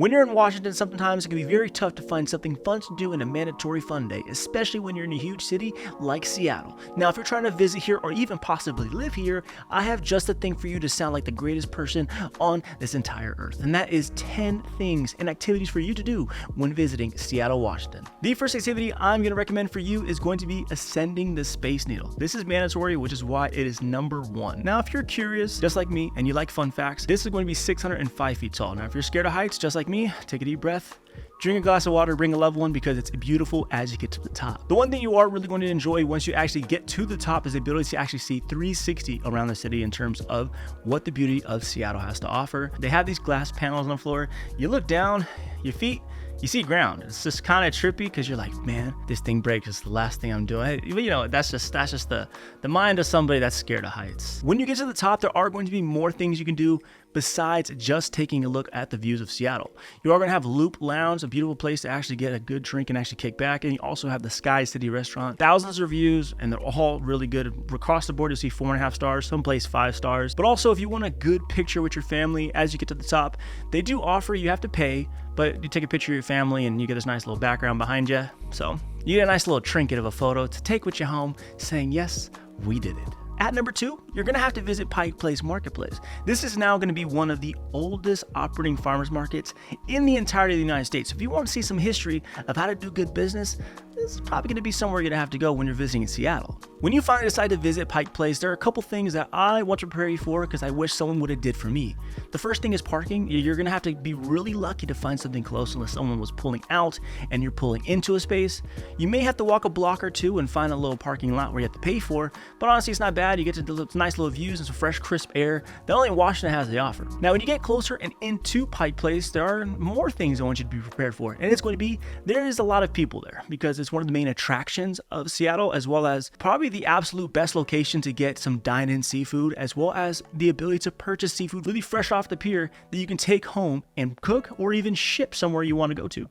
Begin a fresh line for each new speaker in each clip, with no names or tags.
When you're in Washington, sometimes it can be very tough to find something fun to do in a mandatory fun day, especially when you're in a huge city like Seattle. Now, if you're trying to visit here or even possibly live here, I have just the thing for you to sound like the greatest person on this entire earth. And that is 10 things and activities for you to do when visiting Seattle, Washington. The first activity I'm going to recommend for you is going to be ascending the Space Needle. This is mandatory, which is why it is number 1. Now, if you're curious, just like me, and you like fun facts, this is going to be 605 feet tall. Now, if you're scared of heights, just like me, take a deep breath, drink a glass of water, bring a loved one, because it's beautiful as you get to the top. The one thing you are really going to enjoy once you actually get to the top is the ability to actually see 360 around the city in terms of what the beauty of Seattle has to offer. They have these glass panels on the floor. You look down, your feet, you see ground. It's just kind of trippy because you're like, man, this thing breaks. It's the last thing I'm doing. You know, that's just the mind of somebody that's scared of heights. When you get to the top, there are going to be more things you can do besides just taking a look at the views of Seattle. You are going to have Loop Lounge, a beautiful place to actually get a good drink and actually kick back. And you also have the Sky City restaurant. Thousands of reviews, and they're all really good. Across the board, you'll see 4.5 stars, someplace 5 stars. But also, if you want a good picture with your family as you get to the top, they do offer, you have to pay, but you take a picture of your family and you get this nice little background behind you. So you get a nice little trinket of a photo to take with you home saying, yes, we did it. At number 2, you're going to have to visit Pike Place Marketplace. This is now going to be one of the oldest operating farmers markets in the entirety of the United States. If you want to see some history of how to do good business, this is probably going to be somewhere you're going to have to go when you're visiting Seattle. When you finally decide to visit Pike Place, there are a couple things that I want to prepare you for because I wish someone would have did for me. The first thing is parking. You're going to have to be really lucky to find something close unless someone was pulling out and you're pulling into a space. You may have to walk a block or two and find a little parking lot where you have to pay for, but honestly, it's not bad. You get to the nice little views and some fresh, crisp air that only Washington has to offer. Now, when you get closer and into Pike Place, there are more things I want you to be prepared for, and it's going to be, there is a lot of people there because it's one of the main attractions of Seattle, as well as probably the absolute best location to get some dine-in seafood, as well as the ability to purchase seafood really fresh off the pier that you can take home and cook or even ship somewhere you want to go to.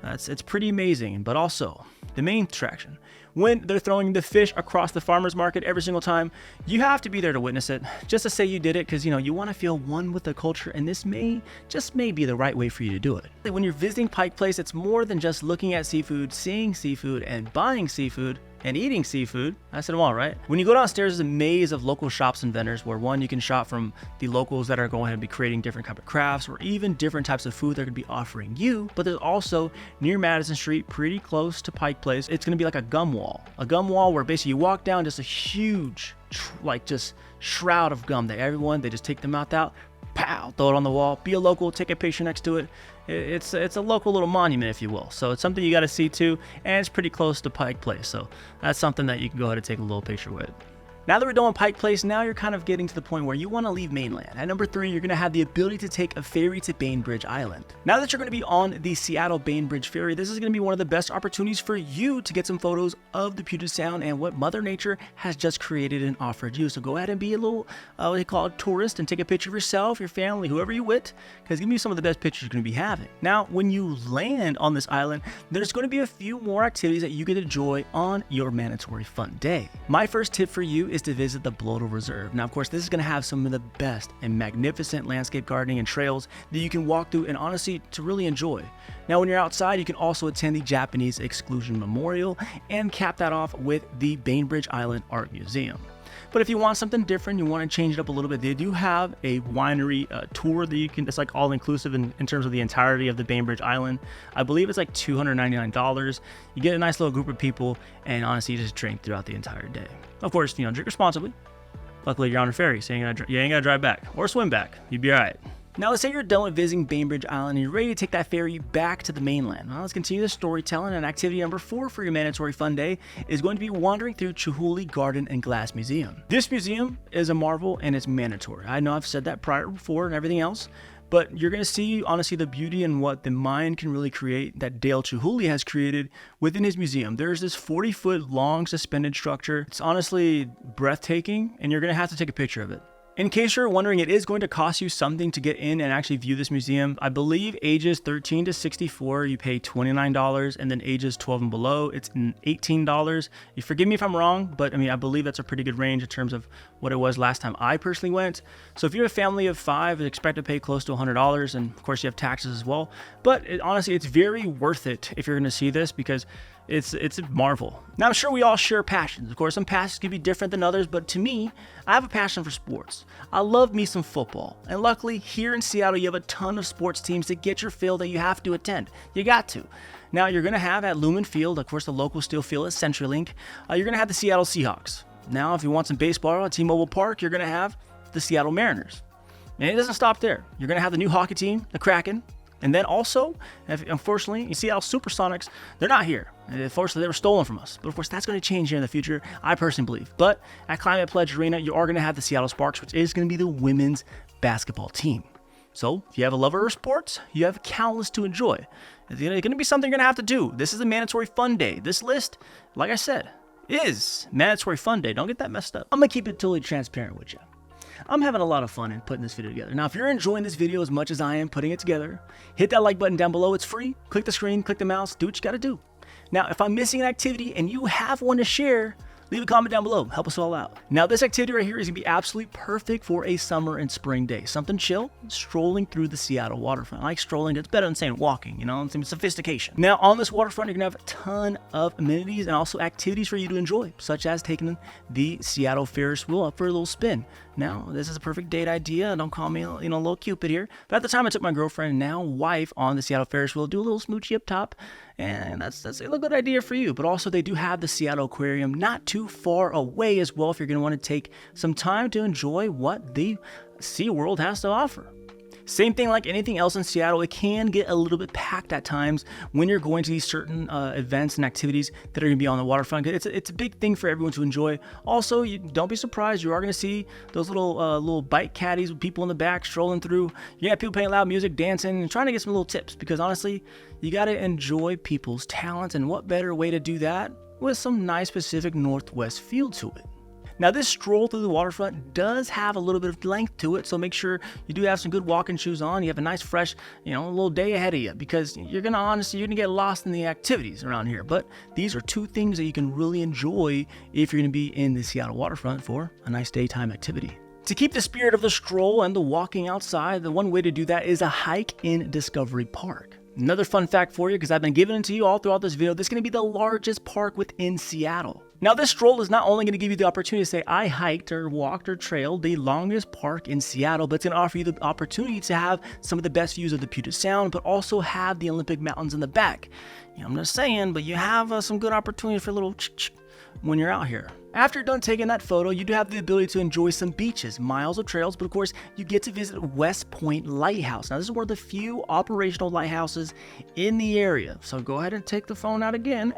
It's pretty amazing. But also, the main attraction, when they're throwing the fish across the farmer's market every single time, you have to be there to witness it, just to say you did it, because you want to feel one with the culture, and this may be the right way for you to do it. When you're visiting Pike Place, it's more than just looking at seafood, seeing seafood, and buying seafood, and eating seafood. I said them all, right? When you go downstairs, there's a maze of local shops and vendors where, one, you can shop from the locals that are going to be creating different type of crafts or even different types of food they're going to be offering you. But there's also, near Madison Street, pretty close to Pike Place, it's going to be like a gum wall. A gum wall where basically you walk down just a huge, just shroud of gum that everyone, they just take the mouth out, pow, throw it on the wall, be a local, take a picture next to it. It's a local little monument, if you will. So it's something you got to see too, and it's pretty close to Pike Place. So that's something that you can go ahead and take a little picture with. Now that we're done with Pike Place, now you're kind of getting to the point where you want to leave mainland. At number 3, you're going to have the ability to take a ferry to Bainbridge Island. Now that you're going to be on the Seattle Bainbridge Ferry, this is going to be one of the best opportunities for you to get some photos of the Puget Sound and what Mother Nature has just created and offered you. So go ahead and be a little, what they call a tourist, and take a picture of yourself, your family, whoever you're with, because give me some of the best pictures you're going to be having. Now, when you land on this island, there's going to be a few more activities that you can enjoy on your mandatory fun day. My first tip for you is to visit the Bloedel Reserve. Now, of course, this is going to have some of the best and magnificent landscape gardening and trails that you can walk through and honestly to really enjoy. Now, when you're outside, you can also attend the Japanese Exclusion Memorial and cap that off with the Bainbridge Island Art Museum. But if you want something different, you want to change it up a little bit, they do have a winery tour that you can, it's like all inclusive in terms of the entirety of the Bainbridge Island. I believe it's like $299. You get a nice little group of people, and honestly, you just drink throughout the entire day. Of course, drink responsibly. Luckily, you're on a ferry, so you ain't got to drive back or swim back. You'd be all right. Now, let's say you're done with visiting Bainbridge Island and you're ready to take that ferry back to the mainland. Well, let's continue the storytelling, and activity number 4 for your mandatory fun day is going to be wandering through Chihuly Garden and Glass Museum. This museum is a marvel and it's mandatory. I know I've said that prior before and everything else, but you're going to see, honestly, the beauty and what the mind can really create that Dale Chihuly has created within his museum. There's this 40-foot long suspended structure. It's honestly breathtaking, and you're going to have to take a picture of it. In case you're wondering, it is going to cost you something to get in and actually view this museum. I believe ages 13 to 64, you pay $29, and then ages 12 and below, it's $18. You forgive me if I'm wrong, but I mean, I believe that's a pretty good range in terms of what it was last time I personally went. So if you're a family of 5, expect to pay close to $100, and of course you have taxes as well. But honestly, it's very worth it if you're going to see this, because it's a marvel. Now, I'm sure we all share passions. Of course, some passions can be different than others, but to me, I have a passion for sports. I love me some football. And luckily, here in Seattle, you have a ton of sports teams to get your fill that you have to attend. You got to. Now, you're going to have at Lumen Field, of course, the local steel field at CenturyLink, you're going to have the Seattle Seahawks. Now, if you want some baseball at T-Mobile Park, you're going to have the Seattle Mariners. And it doesn't stop there. You're going to have the new hockey team, the Kraken. And then also, unfortunately, you see how Supersonics, they're not here. Unfortunately, they were stolen from us. But of course, that's going to change here in the future, I personally believe. But at Climate Pledge Arena, you are going to have the Seattle Sparks, which is going to be the women's basketball team. So if you have a lover of sports, you have countless to enjoy. It's going to be something you're going to have to do. This is a mandatory fun day. This list, like I said, is mandatory fun day. Don't get that messed up. I'm going to keep it totally transparent with you. I'm having a lot of fun in putting this video together. Now, if you're enjoying this video as much as I am putting it together, hit that like button down below. It's free. Click the screen, click the mouse, do what you got to do. Now, if I'm missing an activity and you have one to share, leave a comment down below. Help us all out. Now, this activity right here is going to be absolutely perfect for a summer and spring day. Something chill, strolling through the Seattle waterfront. I like strolling. It's better than saying walking, some sophistication. Now, on this waterfront, you're going to have a ton of amenities and also activities for you to enjoy, such as taking the Seattle Ferris wheel up for a little spin. Now, this is a perfect date idea. Don't call me, a little Cupid here. But at the time, I took my girlfriend, now wife, on the Seattle Ferris wheel, do a little smoochy up top. And that's a good idea for you. But also, they do have the Seattle Aquarium not too far away as well if you're going to want to take some time to enjoy what the SeaWorld has to offer. Same thing like anything else in Seattle, it can get a little bit packed at times when you're going to these certain events and activities that are going to be on the waterfront. It's a big thing for everyone to enjoy. Also, don't be surprised, you are going to see those little bike caddies with people in the back strolling through. You have people playing loud music, dancing, and trying to get some little tips, because honestly, you got to enjoy people's talents, and what better way to do that with some nice Pacific Northwest feel to it. Now, this stroll through the waterfront does have a little bit of length to it, so make sure you do have some good walking shoes on. You have a nice, fresh, a little day ahead of you, because you're gonna get lost in the activities around here. But these are two things that you can really enjoy if you're gonna be in the Seattle waterfront for a nice daytime activity. To keep the spirit of the stroll and the walking outside, the one way to do that is a hike in Discovery Park. Another fun fact for you, because I've been giving it to you all throughout this video, this is going to be the largest park within Seattle. Now, this stroll is not only going to give you the opportunity to say, I hiked or walked or trailed the longest park in Seattle, but it's going to offer you the opportunity to have some of the best views of the Puget Sound, but also have the Olympic Mountains in the back. I'm just saying, but you have some good opportunity for a little when you're out here. After you're done taking that photo, you do have the ability to enjoy some beaches, miles of trails, but of course, you get to visit West Point Lighthouse. Now, this is one of the few operational lighthouses in the area. So go ahead and take the phone out again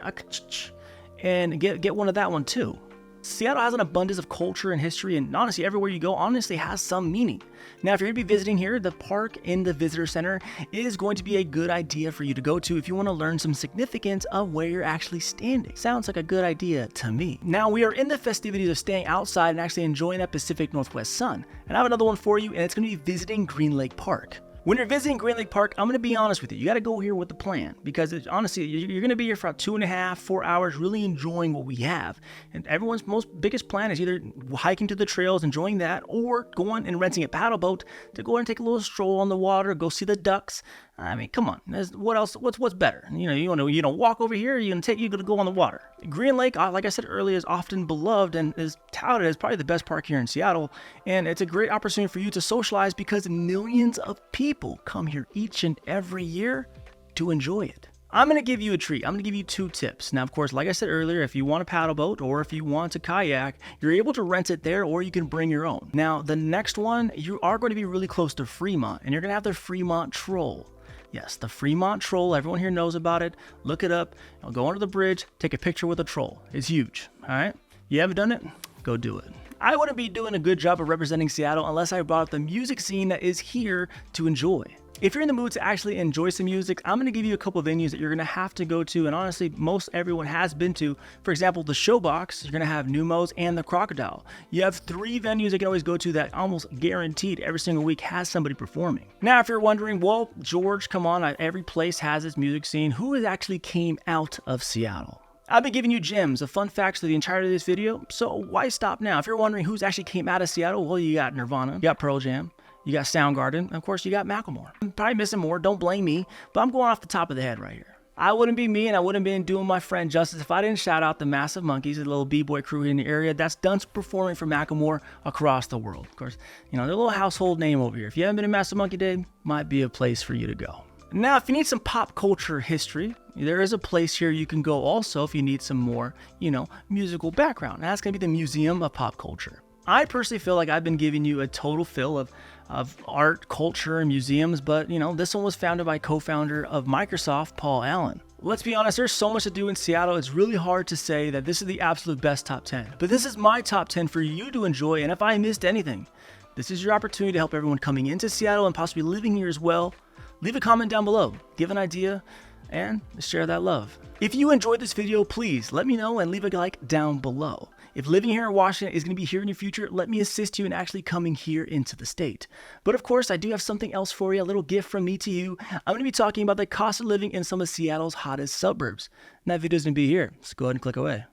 and get one of that one too. Seattle has an abundance of culture and history, and honestly, everywhere you go, honestly, has some meaning. Now, if you're going to be visiting here, the park in the visitor center is going to be a good idea for you to go to if you want to learn some significance of where you're actually standing. Sounds like a good idea to me. Now, we are in the festivities of staying outside and actually enjoying that Pacific Northwest sun. And I have another one for you, and it's going to be visiting Green Lake Park. When you're visiting Green Lake Park, I'm going to be honest with you. You got to go here with a plan, because honestly, you're going to be here for about 2.5, 4 hours, really enjoying what we have. And everyone's biggest plan is either hiking to the trails, enjoying that, or going and renting a paddle boat to go and take a little stroll on the water, go see the ducks. I mean, come on. What else? What's better? You want to walk over here. You're gonna go on the water. Green Lake, like I said earlier, is often beloved and is touted as probably the best park here in Seattle. And it's a great opportunity for you to socialize, because millions of people come here each and every year to enjoy it. I'm going to give you a treat. I'm going to give you 2 tips. Now, of course, like I said earlier, if you want a paddle boat or if you want a kayak, you're able to rent it there, or you can bring your own. Now, the next one, you are going to be really close to Fremont, and you're going to have the Fremont Troll. Yes, the Fremont Troll. Everyone here knows about it. Look it up. Go under the bridge, take a picture with a troll. It's huge. All right? You haven't done it? Go do it. I wouldn't be doing a good job of representing Seattle unless I brought up the music scene that is here to enjoy. If you're in the mood to actually enjoy some music, I'm going to give you a couple of venues that you're going to have to go to, and honestly, most everyone has been to. For example, the Showbox, you're going to have Numos and the Crocodile. You have 3 venues you can always go to that almost guaranteed every single week has somebody performing. Now, if you're wondering, well, George, come on, every place has its music scene. Who actually came out of Seattle? I've been giving you gems of fun facts through the entirety of this video, so why stop now? If you're wondering who's actually came out of Seattle, well, you got Nirvana, you got Pearl Jam, you got Soundgarden, and of course you got Macklemore. I'm probably missing more, don't blame me, but I'm going off the top of the head right here. I wouldn't be me and I wouldn't be doing my friend justice if I didn't shout out the Massive Monkeys, a little b-boy crew in the area that's done performing for Macklemore across the world. Of course, they're a little household name over here. If you haven't been to Massive Monkey Day, might be a place for you to go. Now, if you need some pop culture history, there is a place here you can go also if you need some more, musical background. And that's going to be the Museum of Pop Culture. I personally feel like I've been giving you a total fill of art, culture, and museums, but this one was founded by co-founder of Microsoft, Paul Allen. Let's be honest, there's so much to do in Seattle, it's really hard to say that this is the absolute best top 10. But this is my top 10 for you to enjoy, and if I missed anything, this is your opportunity to help everyone coming into Seattle and possibly living here as well. Leave a comment down below, give an idea, and share that love. If you enjoyed this video, please let me know and leave a like down below. If living here in Washington is going to be here in your future, let me assist you in actually coming here into the state. But of course, I do have something else for you, a little gift from me to you. I'm going to be talking about the cost of living in some of Seattle's hottest suburbs. And that video is going to be here, so go ahead and click away.